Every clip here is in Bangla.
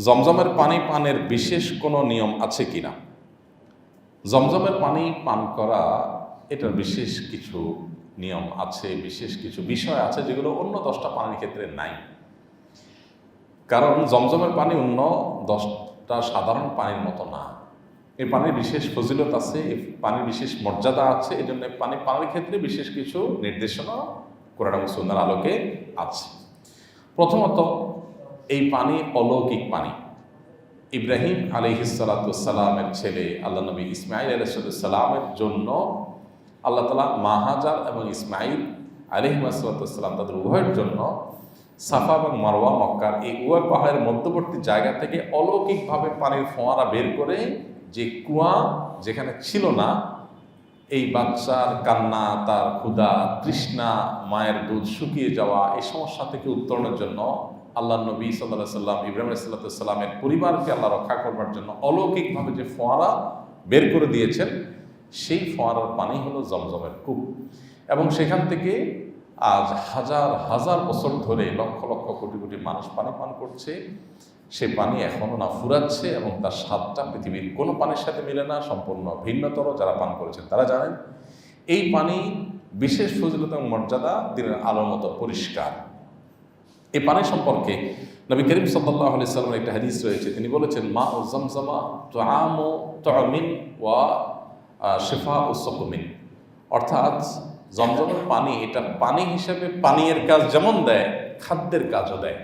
জমজমের পানি পানের বিশেষ কোনো নিয়ম আছে কিনা? জমজমের পানি পান করা এটার বিশেষ কিছু নিয়ম আছে, বিশেষ কিছু বিষয় আছে যেগুলো অন্য 10টা পানির ক্ষেত্রে নাই। কারণ জমজমের পানি অন্য 10টা সাধারণ পানির মতো না। এই পানির বিশেষ ফজিলত আছে, এই পানির বিশেষ মর্যাদা আছে। এই জন্য পানি পানির ক্ষেত্রে বিশেষ কিছু নির্দেশনা কোরআন এবং সুন্নাহর আলোকে আছে। প্রথমত, এই পানি অলৌকিক পানি। ইব্রাহিম আলাইহিসসালামের ছেলে আল্লাহ নবী ইসমাইল আলাইহিসসালামের জন্য আল্লাহ তাআলা মা হাজার এবং ইসমাইল আলাইহিসসালাম তাদের উভয়ের জন্য সাফা এবং মারওয়া মক্কার এই উভয় পাহাড়ের মধ্যবর্তী জায়গা থেকে অলৌকিকভাবে পানির ফোয়ারা বের করে, যে কুয়া যেখানে ছিল না, এই বাচ্চার কান্না, তার ক্ষুধা, তৃষ্ণা, মায়ের দুধ শুকিয়ে যাওয়া, এই সমস্যা থেকে উত্তরণের জন্য আল্লাহ নবী সাল্লাল্লাহু আলাইহি সাল্লাম ইব্রাহিম আলাইহিস সালামের পরিবারকে আল্লাহ রক্ষা করবার জন্য অলৌকিকভাবে যে ফোয়ারা বের করে দিয়েছেন, সেই ফোয়ারার পানি হলো জমজমের কূপ। এবং সেখান থেকে আজ হাজার হাজার বছর ধরে লক্ষ লক্ষ কোটি কোটি মানুষ পানি পান করছে। সে পানি এখনও না ফুরাচ্ছে এবং তার স্বাদটা পৃথিবীর কোনো পানির সাথে মিলে না, সম্পূর্ণ ভিন্নতর। যারা পান করেছেন তারা জানেন এই পানি বিশেষ ফজিলত এবং মর্যাদা দিনের আলোর মতো পরিষ্কার। এই পানি সম্পর্কে নবী করিম সাল্লাল্লাহু আলাইহি সাল্লামের একটা হাদিস রয়েছে। তিনি বলেছেন, মা ও জমজমা তুআমু তুমিন ওয়া শিফা ও সুকমিন। অর্থাৎ জমজমের পানি এটা পানি হিসেবে পানীয়ের কাজ যেমন দেয়, খাদ্যের কাজও দেয়।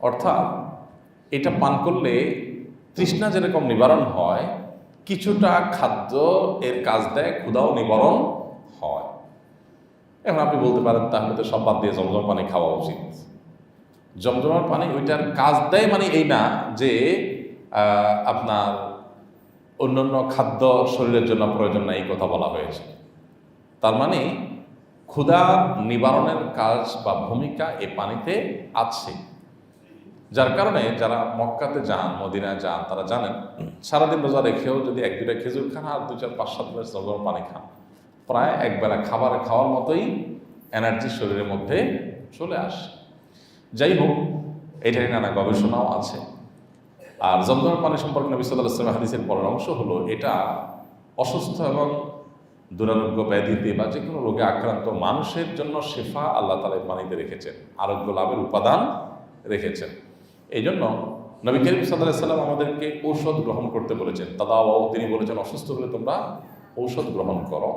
অর্থাৎ এটা পান করলে তৃষ্ণা যেরকম নিবারণ হয়, কিছুটা খাদ্য এর কাজ দেয়, ক্ষুধাও নিবারণ হয়। এখন আপনি বলতে পারেন, তাহলে তো সব বাদ দিয়ে জমজম পানি খাওয়া উচিত। জমজমের পানি ওইটার কাজ দেয় মানে এই না যে আপনার অন্যান্য খাদ্য শরীরের জন্য প্রয়োজন না, এই কথা বলা হয়েছে। তার মানে ক্ষুধা নিবারণের কাজ বা ভূমিকা এই পানিতে আছে। যার কারণে যারা মক্কাতে যান, মদিনায় যান, তারা জানেন সারাদিন রোজা রেখেও যদি 1-2টা খেজুর খান আর 2-4-5-7 গ্লাস জমজম পানি খান, প্রায় একবেলা খাওয়ার মতোই এনার্জি শরীরের মধ্যে চলে আসে। যাই হোক, এটাই নানা গবেষণাও আছে। আর জমজমের পানি সম্পর্কে নবী সাল্লাল্লাহু আলাইহি ওয়াসাল্লাম হাদিসের বড় অংশ হলো, এটা অসুস্থ এবং দুরারোগ্য ব্যাধিতে বা যে কোনো রোগে আক্রান্ত মানুষের জন্য শেফা আল্লাহ তাআলা পানিতে রেখেছেন, আরোগ্য লাভের উপাদান রেখেছেন। এই জন্য নবী করিম সাল্লাল্লাহু আলাইহি ওয়াসাল্লাম আমাদেরকে ঔষধ গ্রহণ করতে বলেছেন। তাদাওয়াও, তিনি বলেছেন অসুস্থ হলে তোমরা ঔষধ গ্রহণ করো।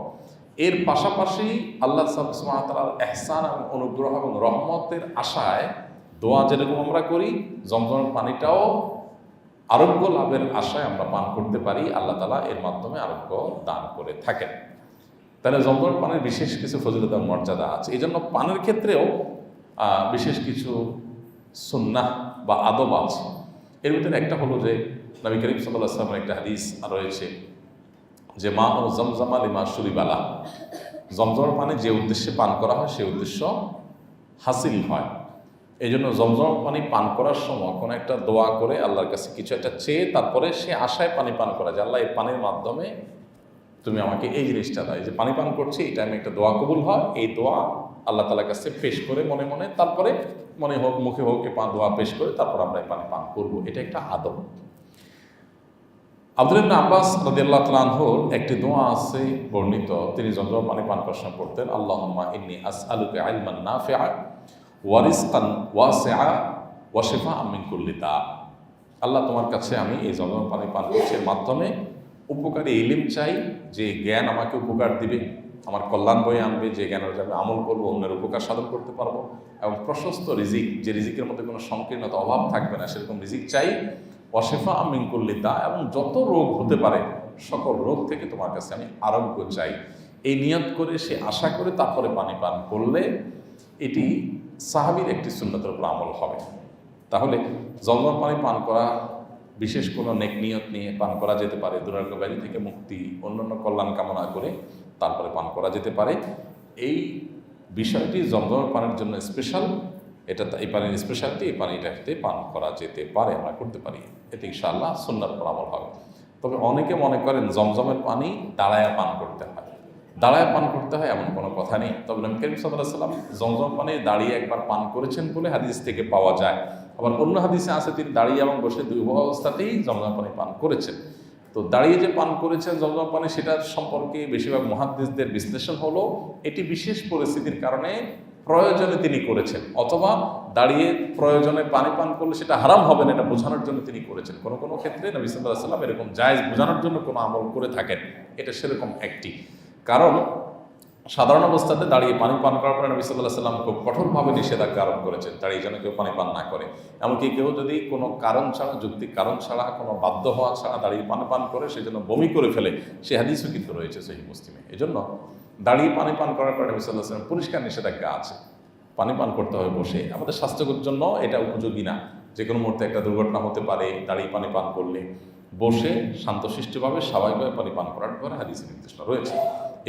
এর পাশাপাশি আল্লাহ সুবহানাহু ওয়া তাআলার ইহসান এবং অনুগ্রহ এবং রহমতের আশায় দোয়া যেরকম আমরা করি, জমজমের পানিটাও আরোগ্য লাভের আশায় আমরা পান করতে পারি। আল্লাহ তাআলা এর মাধ্যমে আরোগ্য দান করে থাকেন। তাহলে জমজমের পানির বিশেষ কিছু ফজিলত এবং মর্যাদা আছে। এই জন্য পানের ক্ষেত্রেও বিশেষ কিছু সুন্নাহ বা আদব আছে। এর ভিতরে একটা হলো যে নবী করিম সাল্লাল্লাহু আলাইহি ওয়াসাল্লামের একটা হাদিস রয়েছে যে মা ও জমজমা লিমা শুরিবালা, জমজমের পানি যে উদ্দেশ্যে পান করা হয় সেই উদ্দেশ্য হাসিল হয়। এই জন্য জমজমের পানি পান করার সময় কোনো একটা দোয়া করে আল্লাহর কাছে কিছু একটা চেয়ে তারপরে সে আশায় পানি পান করা, যে আল্লাহ এই পানির মাধ্যমে তুমি আমাকে এই জিনিসটা দাও, যে পানি পান করছি এটা আমি একটা দোয়া কবুল হয়, এই দোয়া আল্লাহ তাআলার কাছে পেশ করে মনে মনে, তারপরে মনে হোক মুখে হোক এই দোয়া পেশ করে তারপর আমরা এই পানি পান করবো। এটা একটা আদব। আব্দুল্লাহ ইবনে আব্বাস রাদিয়াল্লাহু তাআলা আনহুর একটি দোয়া আছে বর্ণিত, তিনি জমজম পানি পান করার সময় পড়তেন, আল্লাহুম্মা ইন্নী আসআলুকা ইলমান নাফিআ ওয়া রিজকান ওয়াসিআ ওয়া শিফাআন মিন কুল্লি দা। আল্লাহ, তোমার কাছে আমি এই জমজম পানি পান করছি, এর মাধ্যমে উপকারী ইলম চাই, যে জ্ঞান আমাকে উপকার দিবে, আমার কল্যাণ বয়ে আনবে, যে জ্ঞানের আমি আমল করবো, অন্যের উপকার সাধন করতে পারবো, এবং প্রশস্ত রিজিক, যে রিজিকের মধ্যে কোনো সংকীর্ণতা অভাব থাকবে না, সেরকম রিজিক চাই। ওয়াশিফা মিন কুল্লি দা, এবং যত রোগ হতে পারে সকল রোগ থেকে তোমার কাছে আমি আরোগ্য চাই। এই নিয়ত করে, সে আশা করে তারপরে পানি পান করলে এটি সাহাবীর একটি সুন্নতের উপর আমল হবে। তাহলে জমজম পানি পান করা বিশেষ কোনো নেক নিয়ত নিয়ে পান করা যেতে পারে, দুরারোগ্য ব্যাধি থেকে মুক্তি, অন্যান্য কল্যাণ কামনা করে তারপরে পান করা যেতে পারে। এই বিষয়টি জমজমের পানির জন্য স্পেশাল। এটা এই পানির স্পেশালিটি, এই পানিটাতে পান করা যেতে পারে, আমরা করতে পারি। এতে ইনশাআল্লাহ সুন্নাহর উপর আমল হবে। তবে অনেকে মনে করেন জমজমের পানি দাঁড়ায়া পান করতে হয়। দাঁড়ায় পান করতে হয় এমন কোনো কথা নেই। তবে নবী করিম সাল্লাল্লাহু আলাইহি ওয়াসাল্লাম জমজম পানি দাঁড়িয়ে একবার পান করেছেন বলে হাদিস থেকে পাওয়া যায়। আবার অন্য হাদিসে আছে তিনি দাঁড়িয়ে এবং বসে দুই উভয় অবস্থাতেই জমজম পানি পান করেছেন। তো দাঁড়িয়ে যে পান করেছেন জমজম পানি, সেটার সম্পর্কে বেশিরভাগ মুহাদ্দিসদের বিশ্লেষণ হলো এটি বিশেষ পরিস্থিতির কারণে প্রয়োজনে তিনি করেছেন, অথবা দাঁড়িয়ে প্রয়োজনে পানি পান করলে সেটা হারাম হবে না এটা বোঝানোর জন্য তিনি করেছেন। কোনো কোনো ক্ষেত্রে নবী সাল্লাল্লাহু আলাইহি ওয়াসাল্লাম এরকম জায়েজ বোঝানোর জন্য কোনো আমল করে থাকেন, এটা সেরকম একটি কারণ। সাধারণ অবস্থাতে দাঁড়িয়ে পানি পান করার পরে নবী সাল্লাল্লাহু আলাইহি ওয়াসাল্লাম খুব কঠোরভাবে নিষেধাজ্ঞা আরোপ করেছেন, দাঁড়িয়ে যেন কেউ পানি পান না করে। এমনকি কেউ যদি কোনো কারণ ছাড়া, যৌক্তিক কারণ ছাড়া, কোনো বাধ্য হওয়া ছাড়া দাঁড়িয়ে পানি পান করে সে যেন বমি করে ফেলে, সে হাদিসও কিন্তু রয়েছে সহিহ মুসলিমে। এই জন্য দাঁড়িয়ে পানি পান করার পরে নবী সাল্লাল্লাহু আলাইহি ওয়াসাল্লাম পরিষ্কার নিষেধাজ্ঞা আছে, পানি পান করতে হবে বসে। আমাদের স্বাস্থ্যের জন্য এটা উপযোগী না, যে কোনো মুহূর্তে একটা দুর্ঘটনা হতে পারে দাঁড়িয়ে পানি পান করলে। বসে শান্তশিষ্টভাবে স্বাভাবিকভাবে পানি পান করার পরে হাদিসে নির্দেশনা রয়েছে।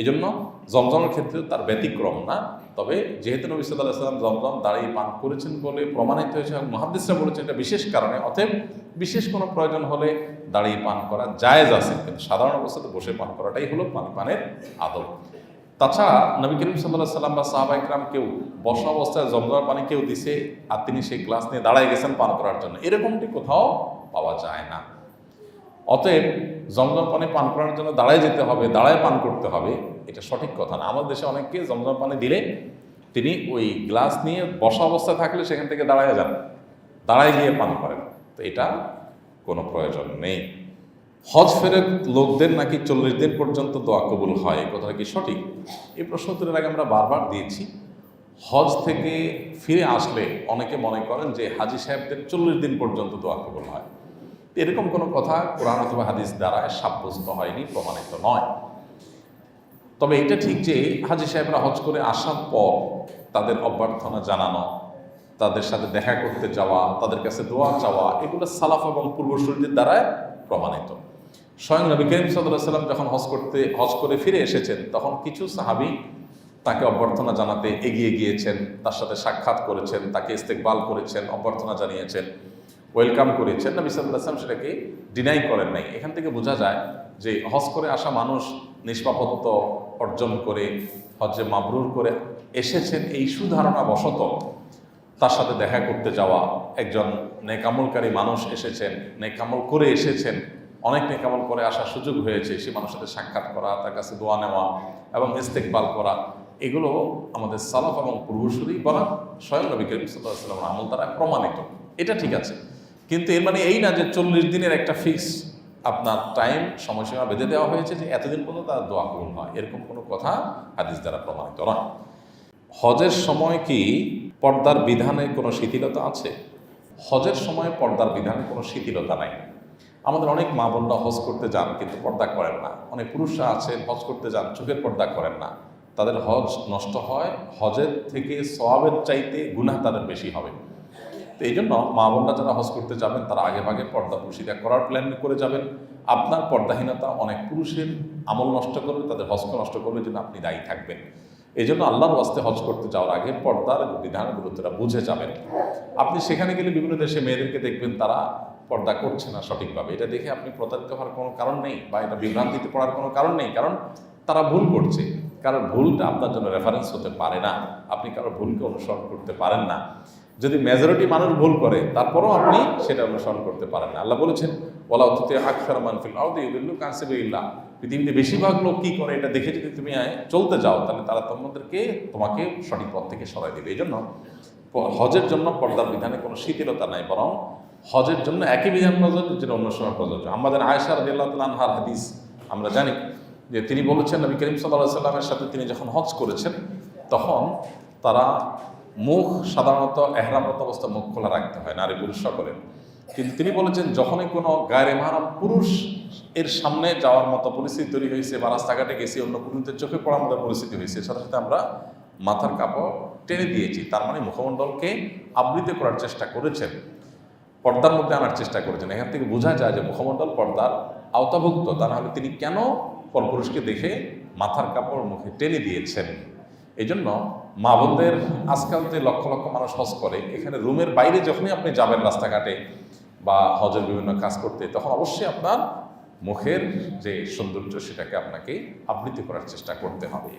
এই জন্য জমজমের ক্ষেত্রে তার ব্যতিক্রম না। তবে যেহেতু নবী সাল্লাল্লাহু আলাইহি ওয়াসাল্লাম জমজম দাঁড়িয়ে পান করেছেন বলে প্রমাণিত হয়েছে এবং মুহাদ্দিসরা বলেছেন এটা বিশেষ কারণে, অতএব বিশেষ কোনো প্রয়োজন হলে দাঁড়িয়ে পান করা জায়েজ আছে, কিন্তু সাধারণ অবস্থাতে বসে পান করাটাই হলো পানি পানের আদব। তাছাড়া নবী করিম সাল্লাল্লাহু আলাইহি ওয়াসাল্লাম বা সাহাবা ইকরাম কেউ বসা অবস্থায় জমজমের পানি কেউ দিছে আর তিনি সেই গ্লাস নিয়ে দাঁড়ায় গেছেন পান করার জন্য, এরকমটি কোথাও পাওয়া যায় না। অতএব জমজম পানি পান করার জন্য দাঁড়ায় যেতে হবে, দাঁড়ায় পান করতে হবে, এটা সঠিক কথা না। আমাদের দেশে অনেককে জমজম পানি দিলে তিনি ওই গ্লাস নিয়ে বসা অবস্থায় থাকলে সেখান থেকে দাঁড়ায় যান, দাঁড়ায় গিয়ে পান করেন, তো এটা কোনো প্রয়োজন নেই। হজ ফেরত লোকদের নাকি 40 দিন পর্যন্ত দোয়া কবুল হয়, এই কথাটা কি সঠিক? এই প্রশ্ন উত্তরের আগে আমরা বারবার দিয়েছি। হজ থেকে ফিরে আসলে অনেকে মনে করেন যে হাজি সাহেবদের 40 দিন পর্যন্ত দোয়া কবুল হয়। এরকম কোনো কথা কোরআন অথবা হাদিস দ্বারা সাব্যস্ত হয়নি, প্রমাণিত নয়। তবে এটা ঠিক যে হাজি সাহেবরা হজ করে আসার পর তাদের অভ্যর্থনা জানানো, তাদের সাথে দেখা করতে যাওয়া, তাদের কাছে দোয়া চাওয়া, এগুলো সালাফ এবং পূর্বসূরিদের দ্বারা প্রমাণিত। স্বয়ং নবী করিম সাল্লাল্লাহু আলাইহি ওয়াসাল্লাম যখন হজ করে ফিরে এসেছেন, তখন কিছু সাহাবী তাকে অভ্যর্থনা জানাতে এগিয়ে গিয়েছেন, তার সাথে সাক্ষাৎ করেছেন, তাকে ইস্তেকবাল করেছেন, অভ্যর্থনা জানিয়েছেন, ওয়েলকাম করেছেন। নবী সাল্লাল্লাহু আলাইহি ওয়াসাল্লাম সেটাকে ডিনাই করেন নাই। এখান থেকে বোঝা যায় যে হজ করে আসা মানুষ নিষ্পাপত্য অর্জন করে হজ্জে মাবরুর করে এসেছেন, এই সুধারণা বশত তার সাথে দেখা করতে যাওয়া, একজন নেকামলকারী মানুষ এসেছেন, নেকামল করে এসেছেন, অনেক নেকামল করে আসার সুযোগ হয়েছে, সে মানুষের সাথে সাক্ষাৎ করা, তার কাছে দোয়া নেওয়া এবং ইস্তেকবাল করা, এগুলো আমাদের সালাফ এবং পূর্বসূরি বলা স্বয়ং নবী করিম সাল্লাল্লাহু আলাইহি ওয়াসাল্লামের আমল দ্বারা প্রমাণিত। এটা ঠিক আছে, কিন্তু এর মানে এই না যে 40 দিনের একটা ফিক্স আপনার টাইম সময়সীমা বেঁধে দেওয়া হয়েছে যে এতদিন পর্যন্ত তার দোয়া কবুল হয়, এরকম কোনো কথা হাদিস দ্বারা প্রমাণিত নয়। হজের সময় কি পর্দার বিধানে কোনো শিথিলতা আছে? হজের সময় পর্দার বিধানে কোনো শিথিলতা নাই। আমাদের অনেক মা বোনরা হজ করতে যান কিন্তু পর্দা করেন না, অনেক পুরুষরা আছেন হজ করতে যান চোখের পর্দা করেন না, তাদের হজ নষ্ট হয়, হজের থেকে সওয়াবের চাইতে গুনাহ তাদের বেশি হবে। তো এই জন্য মা বোনরা যারা হজ করতে যাবেন তারা আগে ভাগে পর্দা পুশিদা করার প্ল্যান করে যাবেন। আপনার পর্দাহীনতা অনেক পুরুষের আমল নষ্ট করবে, তাদের হজকে নষ্ট করবে, যেন আপনি দায়ী থাকবেন। এই জন্য আল্লাহর ওয়াস্তে হজ করতে যাওয়ার আগে পর্দার বিধান গুরুত্বটা বুঝে যাবেন। আপনি সেখানে গেলে বিভিন্ন দেশে মেয়েদেরকে দেখবেন তারা পর্দা করছে না সঠিকভাবে, এটা দেখে আপনি প্রতারিত হওয়ার কোনো কারণ নেই বা এটা বিভ্রান্তিতে পড়ার কোনো কারণ নেই, কারণ তারা ভুল করছে। কারণ ভুলটা আপনার জন্য রেফারেন্স হতে পারে না, আপনি কারো ভুলকে অনুসরণ করতে পারেন না। যদি মেজরিটি মানুষ ভুল করে তারপরও আপনি সেটা অনুসরণ করতে পারেন না। আল্লাহ বলেছেন ওয়ালা উতিতে আকসার মান ফিল আরদি ইউদিল্লু আন সাবিলিল্লাহ, পৃথিবীতে বেশিরভাগ লোক কি করে এটা দেখে যদি তুমি চলতে যাও তাহলে তারা তোমাকে সঠিক পথ থেকে সরাই দেবে। এই জন্য হজের জন্য পর্দার বিধানে কোনো শিথিলতা নাই, বরং হজের জন্য একই বিধান প্রযোজ্য যেটা অনুসরণ প্রযোজ্য। আমাদের আয়েশা রাদিয়াল্লাহু তাআলা আনহার হাদিস আমরা জানি যে তিনি বলেছেন নবী করিম সাল্লাল্লাহু আলাইহি ওয়াসাল্লামের সাথে তিনি যখন হজ করেছেন তখন তারা মুখ সাধারণত এহরামরত অবস্থা মুখ খোলা রাখতে হয় নারী পুরুষ সকলের, কিন্তু তিনি বলেছেন যখনই কোনো গায়রে মাহরাম পুরুষ এর সামনে যাওয়ার মতো পরিস্থিতি তৈরি হয়েছে বা রাস্তাঘাটে গেছি অন্য পুরুষদের চোখে পড়ার মতো পরিস্থিতি হয়েছে, সাথে সাথে আমরা মাথার কাপড় টেনে দিয়েছি, তার মানে মুখমণ্ডলকে আবৃত করার চেষ্টা করেছেন, পর্দার মধ্যে আনার চেষ্টা করেছেন। এখান থেকে বোঝা যায় যে মুখমণ্ডল পর্দার আওতাভুক্ত, তা নাহলে তিনি কেন পরপুরুষকে দেখে মাথার কাপড় মুখে টেনে দিয়েছেন। এই জন্য মা বোনদের আজকাল যে লক্ষ লক্ষ মানুষ হজ করে, এখানে রুমের বাইরে যখনই আপনি যাবেন রাস্তাঘাটে বা হজের বিভিন্ন কাজ করতে, তখন অবশ্যই আপনার মুখের যে সৌন্দর্য সেটাকে আপনাকে আবৃত করার চেষ্টা করতে হবে।